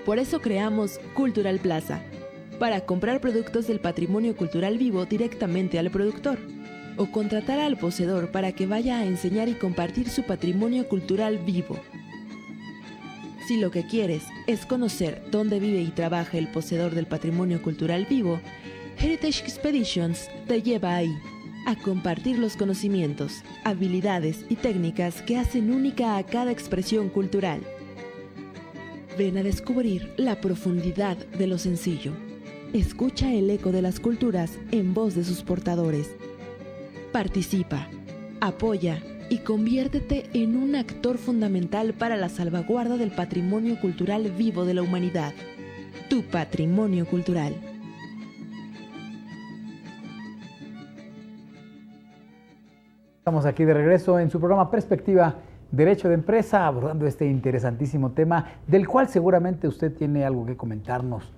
S5: Por eso creamos Cultural Plaza, para comprar productos del patrimonio cultural vivo directamente al productor, o contratar al poseedor para que vaya a enseñar y compartir su patrimonio cultural vivo. Si lo que quieres es conocer dónde vive y trabaja el poseedor del patrimonio cultural vivo, Heritage Expeditions te lleva ahí, a compartir los conocimientos, habilidades y técnicas que hacen única a cada expresión cultural. Ven a descubrir la profundidad de lo sencillo. Escucha el eco de las culturas en voz de sus portadores. Participa, apoya y conviértete en un actor fundamental para la salvaguarda del patrimonio cultural vivo de la humanidad. Tu patrimonio cultural.
S1: Estamos aquí de regreso en su programa Perspectiva, Derecho de Empresa, abordando este interesantísimo tema, del cual seguramente usted tiene algo que comentarnos,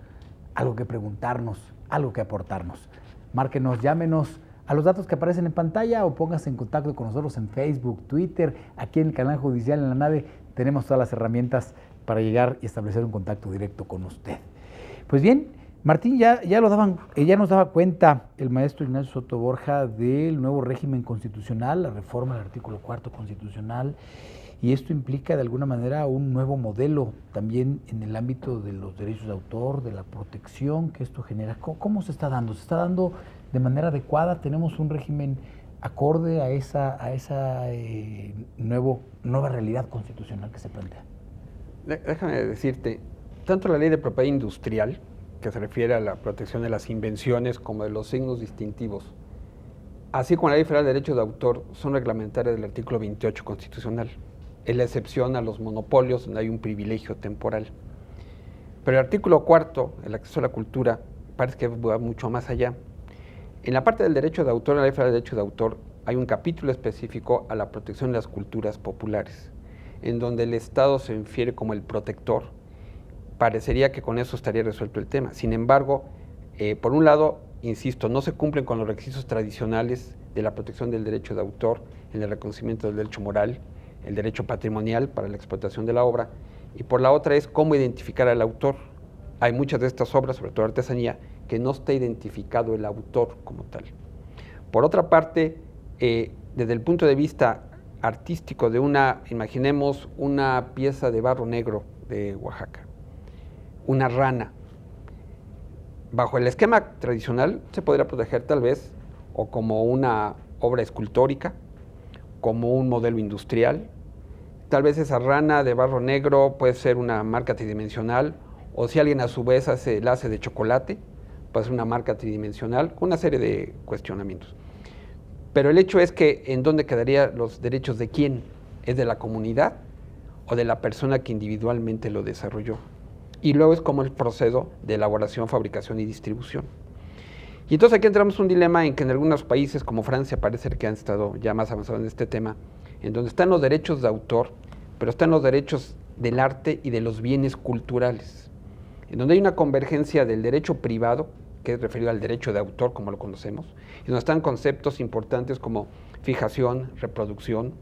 S1: algo que preguntarnos, algo que aportarnos. Márquenos, llámenos a los datos que aparecen en pantalla o póngase en contacto con nosotros en Facebook, Twitter, aquí en el canal judicial en la nave. Tenemos todas las herramientas para llegar y establecer un contacto directo con usted. Pues bien, Martín, ya nos daba cuenta el maestro Ignacio Soto Borja del nuevo régimen constitucional, la reforma del artículo 4 constitucional, y esto implica de alguna manera un nuevo modelo también en el ámbito de los derechos de autor, de la protección que esto genera. ¿Cómo se está dando? ¿Se está dando de manera adecuada? ¿Tenemos un régimen acorde a esa nueva realidad constitucional que se plantea?
S4: Déjame decirte, tanto la ley de propiedad industrial, que se refiere a la protección de las invenciones como de los signos distintivos, así como la Ley Federal de Derechos de Autor, son reglamentarias del artículo 28 constitucional, en la excepción a los monopolios donde hay un privilegio temporal. Pero el artículo 4, el acceso a la cultura, parece que va mucho más allá. En la parte del derecho de autor, en la Ley Federal de Derechos de Autor, hay un capítulo específico a la protección de las culturas populares, en donde el Estado se infiere como el protector. Parecería que con eso estaría resuelto el tema. Sin embargo, por un lado, insisto, no se cumplen con los requisitos tradicionales de la protección del derecho de autor, en el reconocimiento del derecho moral, el derecho patrimonial para la explotación de la obra, y por la otra es cómo identificar al autor. Hay muchas de estas obras, sobre todo artesanía, que no está identificado el autor como tal. Por otra parte, desde el punto de vista artístico de imaginemos una pieza de barro negro de Oaxaca, una rana. Bajo el esquema tradicional se podría proteger tal vez o como una obra escultórica, como un modelo industrial. Tal vez esa rana de barro negro puede ser una marca tridimensional, o si alguien a su vez la hace de chocolate, puede ser una marca tridimensional, con una serie de cuestionamientos. Pero el hecho es que ¿en dónde quedarían los derechos de quién? ¿Es de la comunidad o de la persona que individualmente lo desarrolló? Y luego es como el proceso de elaboración, fabricación y distribución. Y entonces aquí entramos en un dilema en que en algunos países como Francia parece que han estado ya más avanzados en este tema, en donde están los derechos de autor, pero están los derechos del arte y de los bienes culturales, en donde hay una convergencia del derecho privado, que es referido al derecho de autor como lo conocemos, y donde están conceptos importantes como fijación, reproducción,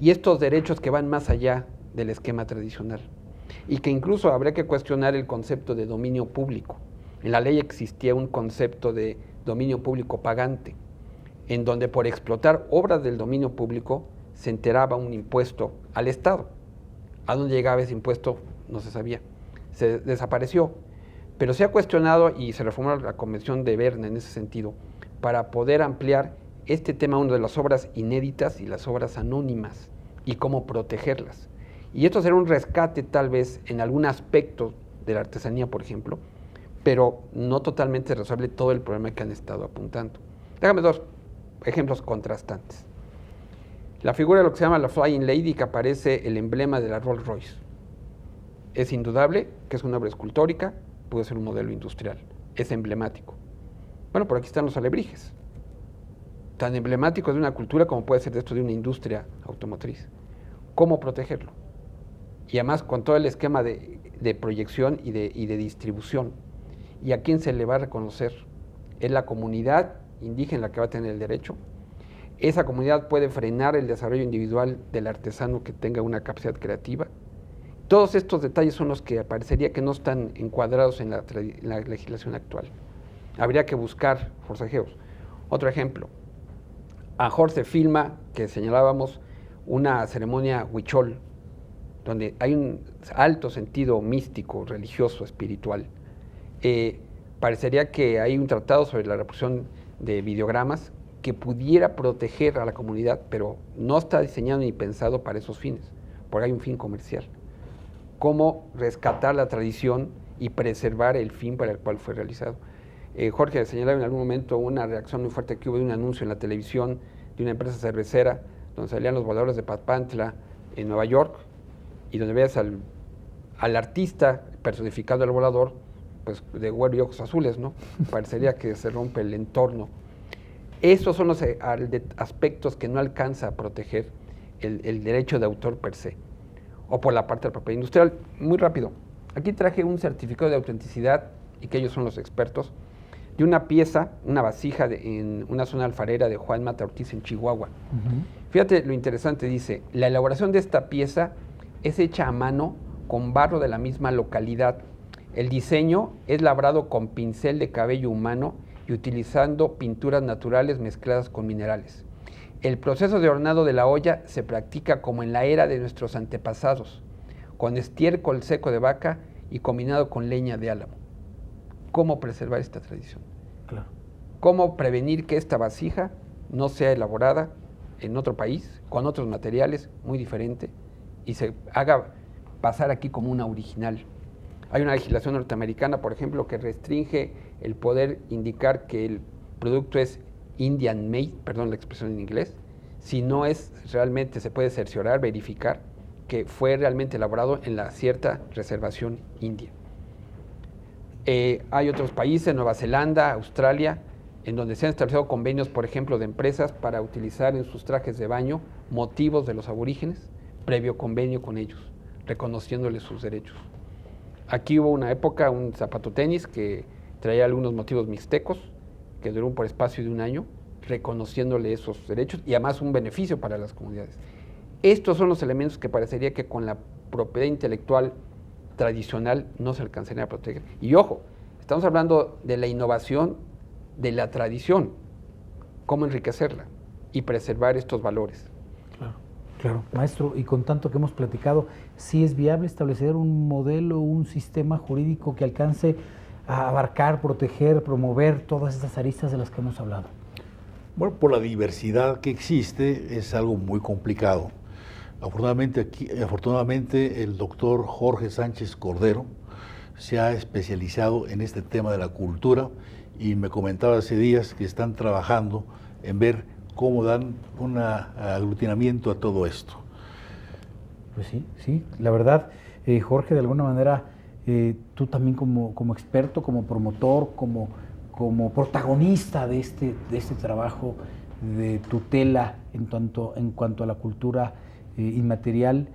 S4: y estos derechos que van más allá del esquema tradicional, y que incluso habría que cuestionar el concepto de dominio público. En la ley existía un concepto de dominio público pagante, en donde por explotar obras del dominio público se enteraba un impuesto al Estado. ¿A dónde llegaba ese impuesto? No se sabía. Se desapareció, pero se ha cuestionado y se reformó la Convención de Berna en ese sentido, para poder ampliar este tema, uno de las obras inéditas y las obras anónimas, y cómo protegerlas. Y esto será un rescate tal vez en algún aspecto de la artesanía, por ejemplo, pero no totalmente resuelve todo el problema que han estado apuntando. Déjame dos ejemplos contrastantes. La figura de lo que se llama la Flying Lady, que aparece el emblema de la Rolls Royce. Es indudable que es una obra escultórica, puede ser un modelo industrial, es emblemático. Bueno, por aquí están los alebrijes, tan emblemáticos de una cultura como puede ser de esto de una industria automotriz. ¿Cómo protegerlo? Y además con todo el esquema de proyección y de distribución. ¿Y a quién se le va a reconocer? ¿Es la comunidad indígena la que va a tener el derecho? ¿Esa comunidad puede frenar el desarrollo individual del artesano que tenga una capacidad creativa? Todos estos detalles son los que parecería que no están encuadrados en la legislación actual. Habría que buscar forcejeos. Otro ejemplo, a Jorge filma, que señalábamos, una ceremonia huichol, donde hay un alto sentido místico, religioso, espiritual. Parecería que hay un tratado sobre la reproducción de videogramas que pudiera proteger a la comunidad, pero no está diseñado ni pensado para esos fines, porque hay un fin comercial. Cómo rescatar la tradición y preservar el fin para el cual fue realizado. Jorge señalaba en algún momento una reacción muy fuerte que hubo de un anuncio en la televisión de una empresa cervecera, donde salían los voladores de Papantla en Nueva York, y donde veías al artista personificado al volador, pues de güero y ojos azules, ¿no? Parecería que se rompe el entorno. Esos son los aspectos que no alcanza a proteger el derecho de autor per se, o por la parte de la propiedad industrial. Muy rápido, aquí traje un certificado de autenticidad, y que ellos son los expertos, de una pieza, una vasija en una zona alfarera de Juan Mata Ortiz en Chihuahua. Fíjate lo interesante, dice, la elaboración de esta pieza es hecha a mano con barro de la misma localidad. El diseño es labrado con pincel de cabello humano y utilizando pinturas naturales mezcladas con minerales. El proceso de hornado de la olla se practica como en la era de nuestros antepasados, con estiércol seco de vaca y combinado con leña de álamo. ¿Cómo preservar esta tradición?
S1: Claro.
S4: ¿Cómo prevenir que esta vasija no sea elaborada en otro país, con otros materiales muy diferentes, y se haga pasar aquí como una original? Hay una legislación norteamericana, por ejemplo, que restringe el poder indicar que el producto es Indian made, perdón la expresión en inglés, si no es realmente, se puede cerciorar, verificar que fue realmente elaborado en la cierta reservación india. Hay otros países, Nueva Zelanda, Australia, en donde se han establecido convenios, por ejemplo, de empresas para utilizar en sus trajes de baño motivos de los aborígenes, previo convenio con ellos, reconociéndoles sus derechos. Aquí hubo una época, un zapato tenis que traía algunos motivos mixtecos, que duró por espacio de un año, reconociéndole esos derechos y además un beneficio para las comunidades. Estos son los elementos que parecería que con la propiedad intelectual tradicional no se alcanzaría a proteger. Y ojo, estamos hablando de la innovación de la tradición, cómo enriquecerla y preservar estos valores.
S1: Claro, claro. Maestro, y con tanto que hemos platicado, ¿sí es viable establecer un modelo, un sistema jurídico que alcance a abarcar, proteger, promover todas estas aristas de las que hemos hablado?
S2: Bueno, por la diversidad que existe es algo muy complicado. Afortunadamente el doctor Jorge Sánchez Cordero se ha especializado en este tema de la cultura y me comentaba hace días que están trabajando en ver cómo dan un aglutinamiento a todo esto.
S1: Pues sí, la verdad, Jorge, de alguna manera, tú también como experto, como promotor, como protagonista de este trabajo de tutela en cuanto a la cultura inmaterial,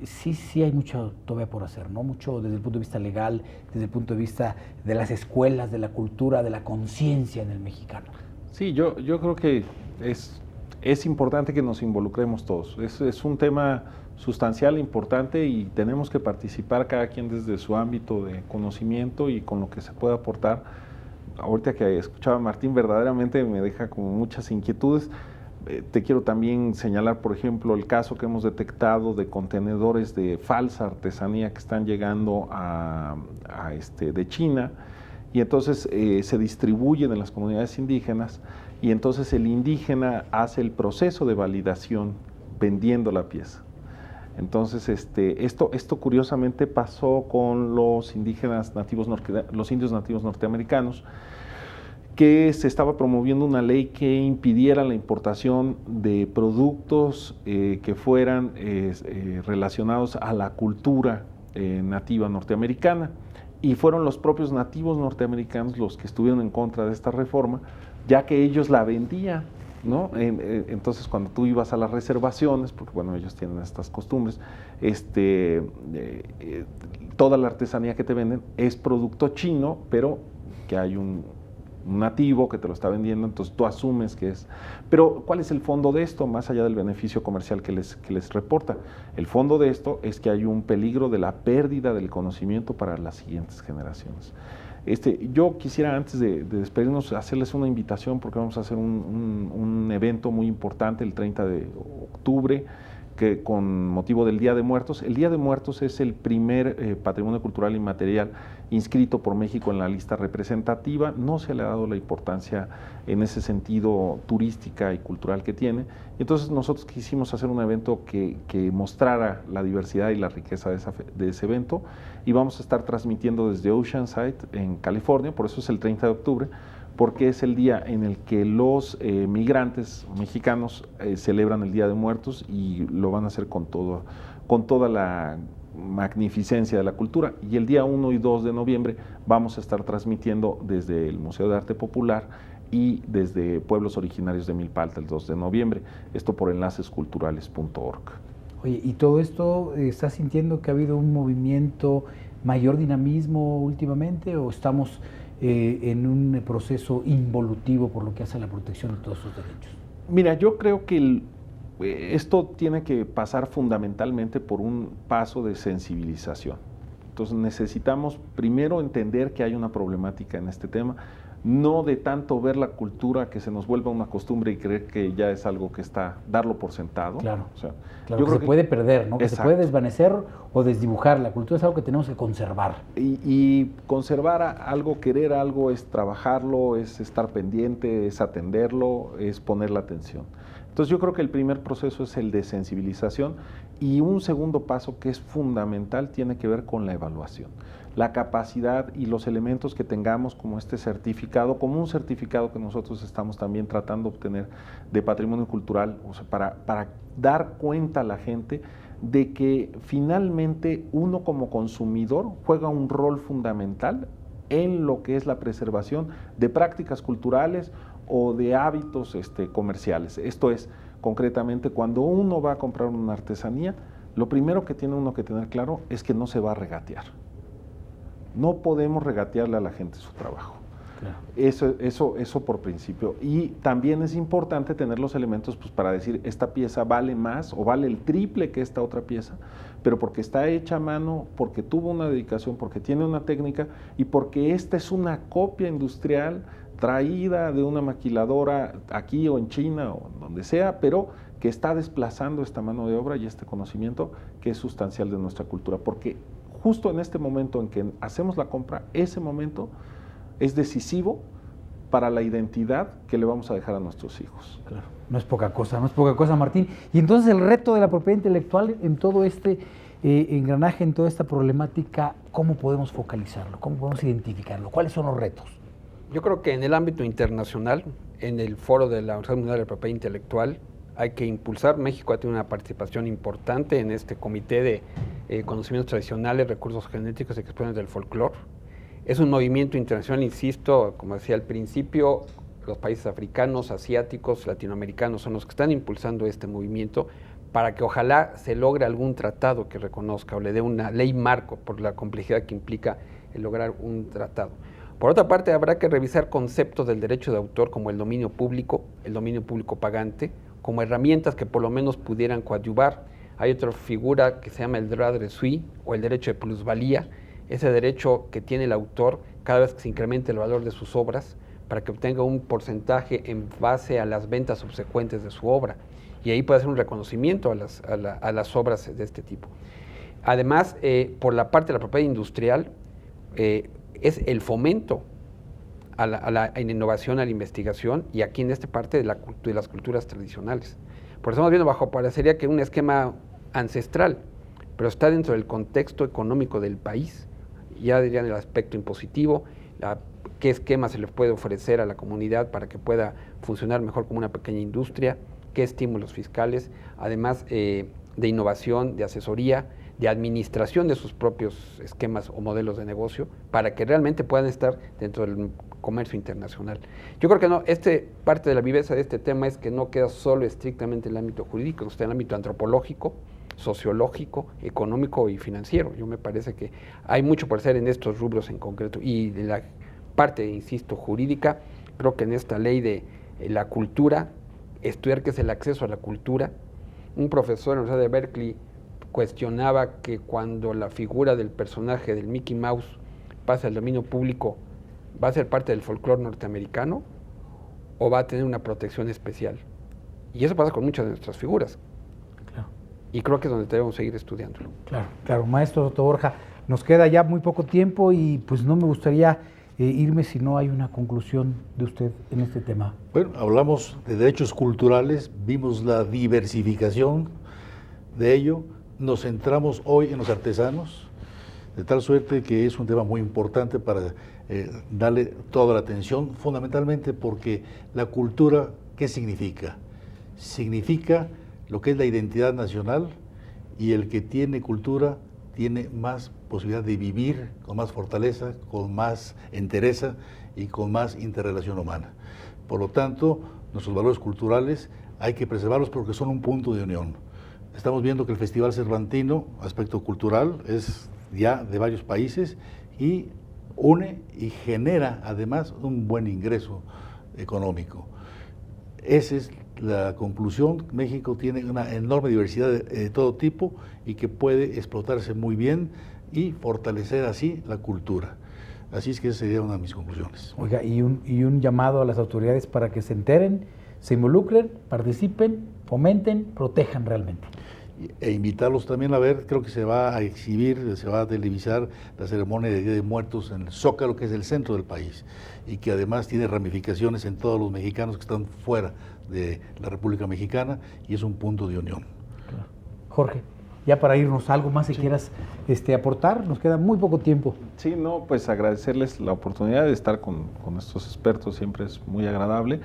S1: sí hay mucho todavía por hacer, ¿no? Mucho desde el punto de vista legal, desde el punto de vista de las escuelas, de la cultura, de la conciencia en el mexicano.
S3: Sí, yo creo que es importante que nos involucremos todos. Es un tema sustancial, importante, y tenemos que participar cada quien desde su ámbito de conocimiento y con lo que se pueda aportar. Ahorita que escuchaba a Martín, verdaderamente me deja como muchas inquietudes. Te quiero también señalar, por ejemplo, el caso que hemos detectado de contenedores de falsa artesanía que están llegando de China, y entonces se distribuyen en las comunidades indígenas, y entonces el indígena hace el proceso de validación vendiendo la pieza. Entonces esto curiosamente pasó con los indígenas nativos, los indios nativos norteamericanos, que se estaba promoviendo una ley que impidiera la importación de productos que fueran relacionados a la cultura nativa norteamericana, y fueron los propios nativos norteamericanos los que estuvieron en contra de esta reforma, ya que ellos la vendían, ¿no? Entonces cuando tú ibas a las reservaciones, porque bueno, ellos tienen estas costumbres, toda la artesanía que te venden es producto chino, pero que hay un nativo que te lo está vendiendo, entonces tú asumes que es. Pero ¿cuál es el fondo de esto, más allá del beneficio comercial que les reporta? El fondo de esto es que hay un peligro de la pérdida del conocimiento para las siguientes generaciones. Yo quisiera, antes de despedirnos, hacerles una invitación, porque vamos a hacer un evento muy importante el 30 de octubre, que con motivo del Día de Muertos. El Día de Muertos es el primer patrimonio cultural inmaterial inscrito por México en la lista representativa. No se le ha dado la importancia en ese sentido turística y cultural que tiene. Entonces nosotros quisimos hacer un evento que mostrara la diversidad y la riqueza de ese evento, y vamos a estar transmitiendo desde Oceanside en California. Por eso es el 30 de octubre, porque es el día en el que los migrantes mexicanos celebran el Día de Muertos, y lo van a hacer con toda la magnificencia de la cultura. Y el día 1 y 2 de noviembre vamos a estar transmitiendo desde el Museo de Arte Popular y desde Pueblos Originarios de Milpalta el 2 de noviembre, esto por enlacesculturales.org.
S1: Oye, ¿y todo esto estás sintiendo que ha habido un movimiento, mayor dinamismo últimamente, o estamos en un proceso involutivo por lo que hace a la protección de todos esos derechos?
S3: Mira, yo creo que esto tiene que pasar fundamentalmente por un paso de sensibilización. Entonces necesitamos primero entender que hay una problemática en este tema, no de tanto ver la cultura que se nos vuelva una costumbre y creer que ya es algo que está, darlo por sentado.
S1: Claro,
S3: o sea,
S1: claro,
S3: yo
S1: que
S3: creo
S1: se puede perder, ¿no? Que
S3: Exacto.
S1: se puede desvanecer o desdibujar. La cultura es algo que tenemos que conservar.
S3: Y conservar algo, querer algo, es trabajarlo, es estar pendiente, es atenderlo, es poner la atención. Entonces yo creo que el primer proceso es el de sensibilización, y un segundo paso que es fundamental tiene que ver con la evaluación. La capacidad y los elementos que tengamos como este certificado, como un certificado que nosotros estamos también tratando de obtener de patrimonio cultural, o sea, para dar cuenta a la gente de que finalmente uno como consumidor juega un rol fundamental en lo que es la preservación de prácticas culturales o de hábitos comerciales. Esto es, concretamente, cuando uno va a comprar una artesanía, lo primero que tiene uno que tener claro es que no se va a regatear. No podemos regatearle a la gente su trabajo. Claro. Eso por principio. Y también es importante tener los elementos pues, para decir, esta pieza vale más o vale el triple que esta otra pieza, pero porque está hecha a mano, porque tuvo una dedicación, porque tiene una técnica y porque esta es una copia industrial traída de una maquiladora aquí o en China o donde sea, pero que está desplazando esta mano de obra y este conocimiento que es sustancial de nuestra cultura. Porque justo en este momento en que hacemos la compra, ese momento es decisivo para la identidad que le vamos a dejar a nuestros hijos.
S1: Claro, no es poca cosa, Martín. Y entonces el reto de la propiedad intelectual en todo este engranaje, en toda esta problemática, ¿cómo podemos focalizarlo? ¿Cómo podemos identificarlo? ¿Cuáles son los retos?
S4: Yo creo que en el ámbito internacional, en el foro de la Organización Mundial de la Propiedad Intelectual, hay que impulsar. México ha tenido una participación importante en este comité de conocimientos tradicionales, recursos genéticos y expresiones del folclore. Es un movimiento internacional, insisto, como decía al principio, los países africanos, asiáticos, latinoamericanos son los que están impulsando este movimiento para que ojalá se logre algún tratado que reconozca o le dé una ley marco por la complejidad que implica el lograr un tratado. Por otra parte, habrá que revisar conceptos del derecho de autor como el dominio público pagante, como herramientas que por lo menos pudieran coadyuvar. Hay otra figura que se llama el droit de suite o el derecho de plusvalía, ese derecho que tiene el autor cada vez que se incremente el valor de sus obras para que obtenga un porcentaje en base a las ventas subsecuentes de su obra, y ahí puede hacer un reconocimiento a las obras de este tipo. Además, por la parte de la propiedad industrial, es el fomento a la innovación, a la investigación, y aquí en esta parte de las culturas tradicionales. Por eso estamos viendo bajo parecería que un esquema ancestral, pero está dentro del contexto económico del país. Ya dirían el aspecto impositivo, qué esquema se le puede ofrecer a la comunidad para que pueda funcionar mejor como una pequeña industria, qué estímulos fiscales, además de innovación, de asesoría, de administración de sus propios esquemas o modelos de negocio, para que realmente puedan estar dentro del comercio internacional. Yo creo que no, parte de la viveza de este tema es que no queda solo estrictamente en el ámbito jurídico, está en el ámbito antropológico, sociológico, económico y financiero. Yo me parece que hay mucho por hacer en estos rubros en concreto. Y de la parte, insisto, jurídica, creo que en esta ley de la cultura, estudiar qué es el acceso a la cultura. Un profesor en la Universidad de Berkeley cuestionaba que cuando la figura del personaje del Mickey Mouse pase al dominio público, ¿va a ser parte del folclore norteamericano o va a tener una protección especial? Y eso pasa con muchas de nuestras figuras. Claro. Y creo que es donde debemos seguir estudiándolo.
S1: Claro, claro. Maestro Soto Borja, nos queda ya muy poco tiempo y pues no me gustaría irme si no hay una conclusión de usted en este tema.
S2: Bueno, hablamos de derechos culturales, vimos la diversificación de ello, nos centramos hoy en los artesanos, de tal suerte que es un tema muy importante para darle toda la atención, fundamentalmente porque la cultura, ¿qué significa? Significa lo que es la identidad nacional, y el que tiene cultura tiene más posibilidad de vivir con más fortaleza, con más entereza y con más interrelación humana. Por lo tanto, nuestros valores culturales hay que preservarlos porque son un punto de unión. Estamos viendo que el Festival Cervantino, aspecto cultural, es ya de varios países y une y genera además un buen ingreso económico. Esa es la conclusión. México tiene una enorme diversidad de todo tipo y que puede explotarse muy bien y fortalecer así la cultura. Así es que esa sería una de mis conclusiones.
S1: Oiga, y un llamado a las autoridades para que se enteren, se involucren, participen, fomenten, protejan realmente.
S2: E invitarlos también a ver, creo que se va a exhibir, se va a televisar la ceremonia de Día de Muertos en el Zócalo, que es el centro del país, y que además tiene ramificaciones en todos los mexicanos que están fuera de la República Mexicana, y es un punto de unión.
S1: Claro. Jorge, ya para irnos, algo más que quieras aportar, nos queda muy poco tiempo.
S3: Sí, no, pues agradecerles la oportunidad de estar con estos expertos, siempre es muy agradable.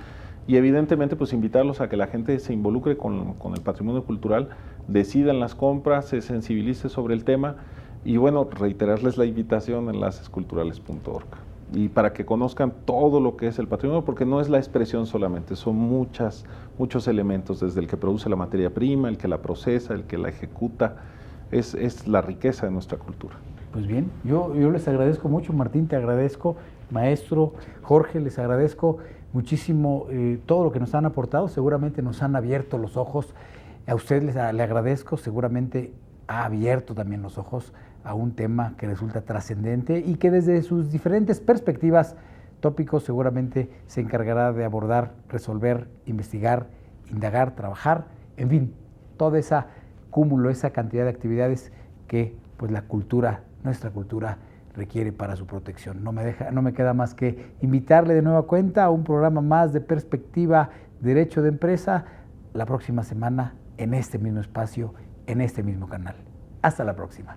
S3: Y evidentemente pues invitarlos a que la gente se involucre con el patrimonio cultural, decidan las compras, se sensibilice sobre el tema y bueno, reiterarles la invitación en enlacesculturales.org y para que conozcan todo lo que es el patrimonio, porque no es la expresión solamente, son muchos elementos, desde el que produce la materia prima, el que la procesa, el que la ejecuta, es la riqueza de nuestra cultura.
S1: Pues bien, yo les agradezco mucho, Martín, te agradezco, maestro, Jorge, les agradezco muchísimo todo lo que nos han aportado, seguramente nos han abierto los ojos, a usted le agradezco, seguramente ha abierto también los ojos a un tema que resulta trascendente y que desde sus diferentes perspectivas, tópicos, seguramente se encargará de abordar, resolver, investigar, indagar, trabajar, en fin, todo ese cúmulo, esa cantidad de actividades que pues la cultura, nuestra cultura, requiere para su protección. No me queda más que invitarle de nueva cuenta a un programa más de Perspectiva Derecho de Empresa la próxima semana en este mismo espacio, en este mismo canal. Hasta la próxima.